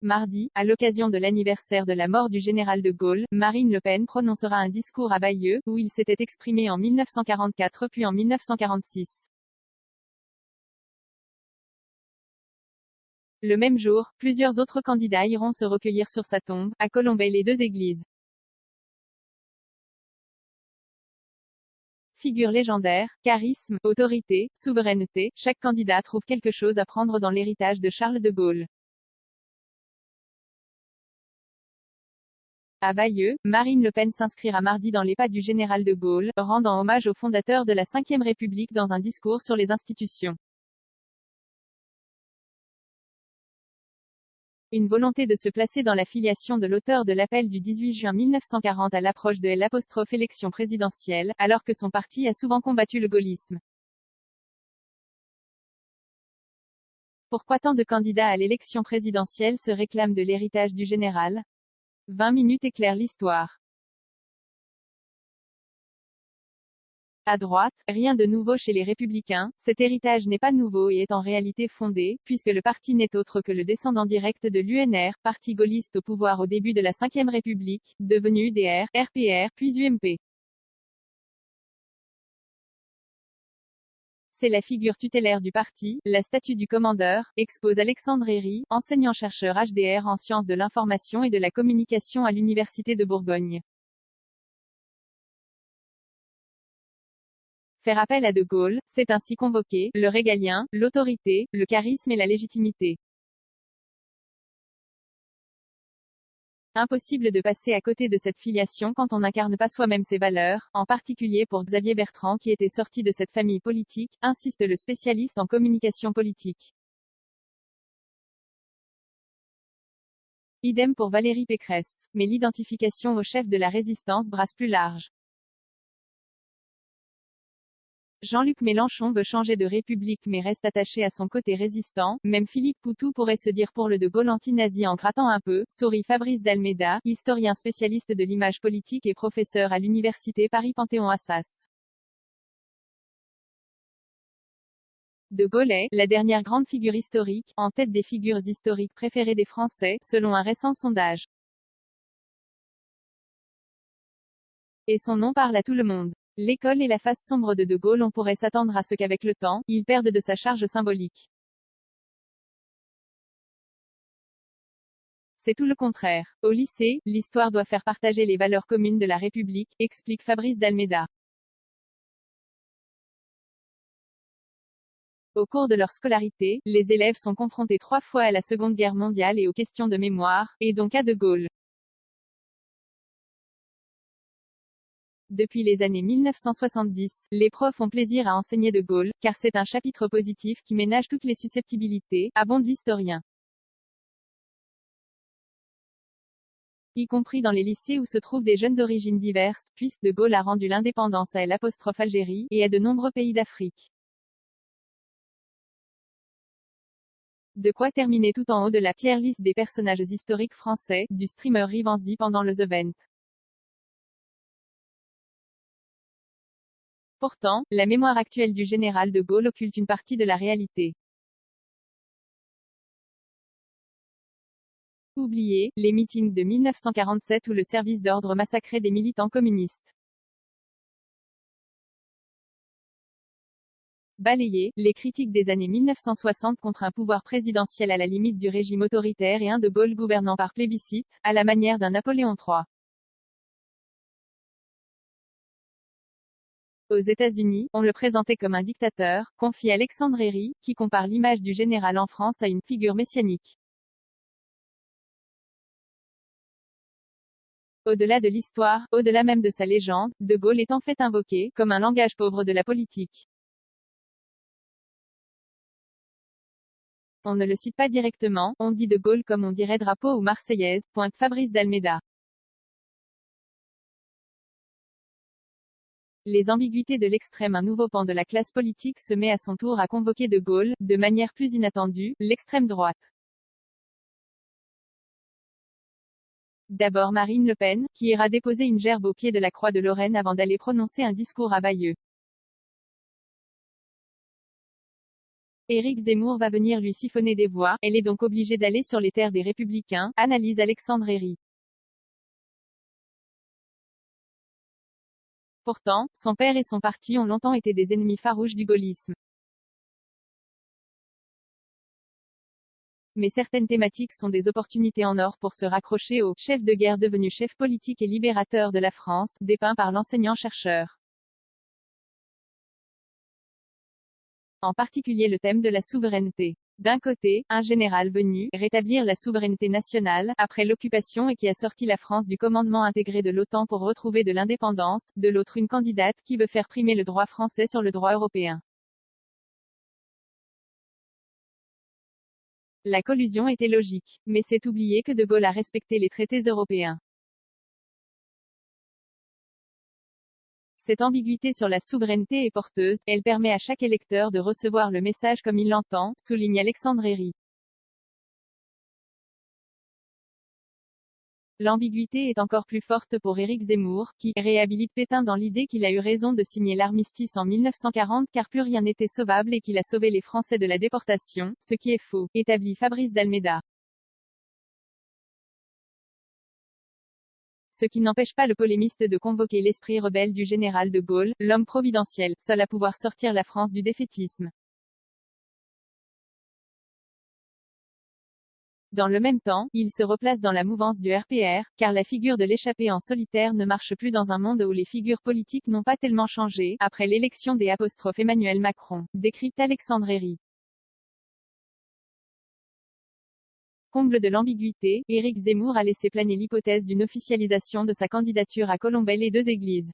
Mardi, à l'occasion de l'anniversaire de la mort du général de Gaulle, Marine Le Pen prononcera un discours à Bayeux, où il s'était exprimé en 1944 puis en 1946. Le même jour, plusieurs autres candidats iront se recueillir sur sa tombe, à Colombey-les-Deux-Églises. Figure légendaire, charisme, autorité, souveraineté, chaque candidat trouve quelque chose à prendre dans l'héritage de Charles de Gaulle. À Bayeux, Marine Le Pen s'inscrira mardi dans les pas du général de Gaulle, rendant hommage au fondateur de la Ve République dans un discours sur les institutions. Une volonté de se placer dans la filiation de l'auteur de l'appel du 18 juin 1940 à l'approche de l'élection présidentielle, alors que son parti a souvent combattu le gaullisme. Pourquoi tant de candidats à l'élection présidentielle se réclament de l'héritage du général? 20 minutes éclairent l'histoire. À droite, rien de nouveau chez les Républicains, cet héritage n'est pas nouveau et est en réalité fondé, puisque le parti n'est autre que le descendant direct de l'UNR, parti gaulliste au pouvoir au début de la Ve République, devenu UDR, RPR, puis UMP. C'est la figure tutélaire du parti, la statue du commandeur, expose Alexandre Herry, enseignant-chercheur HDR en sciences de l'information et de la communication à l'Université de Bourgogne. Faire appel à De Gaulle, c'est ainsi convoquer le régalien, l'autorité, le charisme et la légitimité. Impossible de passer à côté de cette filiation quand on n'incarne pas soi-même ses valeurs, en particulier pour Xavier Bertrand qui était sorti de cette famille politique, insiste le spécialiste en communication politique. Idem pour Valérie Pécresse. Mais l'identification au chef de la résistance brasse plus large. Jean-Luc Mélenchon veut changer de République mais reste attaché à son côté résistant, même Philippe Poutou pourrait se dire pour le De Gaulle anti-nazi en grattant un peu, sourit Fabrice d'Almeida, historien spécialiste de l'image politique et professeur à l'université Paris-Panthéon-Assas. De Gaulle est la dernière grande figure historique, en tête des figures historiques préférées des Français, selon un récent sondage. Et son nom parle à tout le monde. L'école et la face sombre de Gaulle, on pourrait s'attendre à ce qu'avec le temps, il perde de sa charge symbolique. C'est tout le contraire. Au lycée, l'histoire doit faire partager les valeurs communes de la République, explique Fabrice d'Almeida. Au cours de leur scolarité, les élèves sont confrontés 3 fois à la Seconde Guerre mondiale et aux questions de mémoire, et donc à De Gaulle. Depuis les années 1970, les profs ont plaisir à enseigner De Gaulle, car c'est un chapitre positif qui ménage toutes les susceptibilités, abonde l'historien. Y compris dans les lycées où se trouvent des jeunes d'origines diverses, puisque De Gaulle a rendu l'indépendance à l'Algérie, et à de nombreux pays d'Afrique. De quoi terminer tout en haut de la tier list des personnages historiques français, du streamer Rivanzi pendant le The Vent. Pourtant, la mémoire actuelle du général de Gaulle occulte une partie de la réalité. Oubliés, les meetings de 1947 où le service d'ordre massacrait des militants communistes. Balayés, les critiques des années 1960 contre un pouvoir présidentiel à la limite du régime autoritaire et un De Gaulle gouvernant par plébiscite, à la manière d'un Napoléon III. Aux États-Unis, on le présentait comme un dictateur, confie Alexandre Herry, qui compare l'image du général en France à une figure messianique. Au-delà de l'histoire, au-delà même de sa légende, De Gaulle est en fait invoqué, comme un langage pauvre de la politique. On ne le cite pas directement, on dit De Gaulle comme on dirait drapeau ou Marseillaise, pointe Fabrice d'Almeida. Les ambiguïtés de l'extrême. Un nouveau pan de la classe politique se met à son tour à convoquer De Gaulle, de manière plus inattendue, l'extrême droite. D'abord Marine Le Pen, qui ira déposer une gerbe au pied de la Croix de Lorraine avant d'aller prononcer un discours à Bayeux. Éric Zemmour va venir lui siphonner des voix, elle est donc obligée d'aller sur les terres des Républicains, analyse Alexandre Herry. Pourtant, son père et son parti ont longtemps été des ennemis farouches du gaullisme. Mais certaines thématiques sont des opportunités en or pour se raccrocher au chef de guerre devenu chef politique et libérateur de la France, dépeint par l'enseignant-chercheur. En particulier le thème de la souveraineté. D'un côté, un général venu rétablir la souveraineté nationale après l'occupation et qui a sorti la France du commandement intégré de l'OTAN pour retrouver de l'indépendance, de l'autre une candidate qui veut faire primer le droit français sur le droit européen. La collusion était logique, mais c'est oublier que De Gaulle a respecté les traités européens. Cette ambiguïté sur la souveraineté est porteuse, elle permet à chaque électeur de recevoir le message comme il l'entend, souligne Alexandre Herry. L'ambiguïté est encore plus forte pour Éric Zemmour, qui réhabilite Pétain dans l'idée qu'il a eu raison de signer l'armistice en 1940 car plus rien n'était sauvable et qu'il a sauvé les Français de la déportation, ce qui est faux, établit Fabrice d'Almeida. Ce qui n'empêche pas le polémiste de convoquer l'esprit rebelle du général de Gaulle, l'homme providentiel, seul à pouvoir sortir la France du défaitisme. Dans le même temps, il se replace dans la mouvance du RPR, car la figure de l'échappé en solitaire ne marche plus dans un monde où les figures politiques n'ont pas tellement changé, après l'élection des Emmanuel Macron, décrypte Alexandre Herry. Comble de l'ambiguïté, Éric Zemmour a laissé planer l'hypothèse d'une officialisation de sa candidature à Colombelles et Deux-Églises.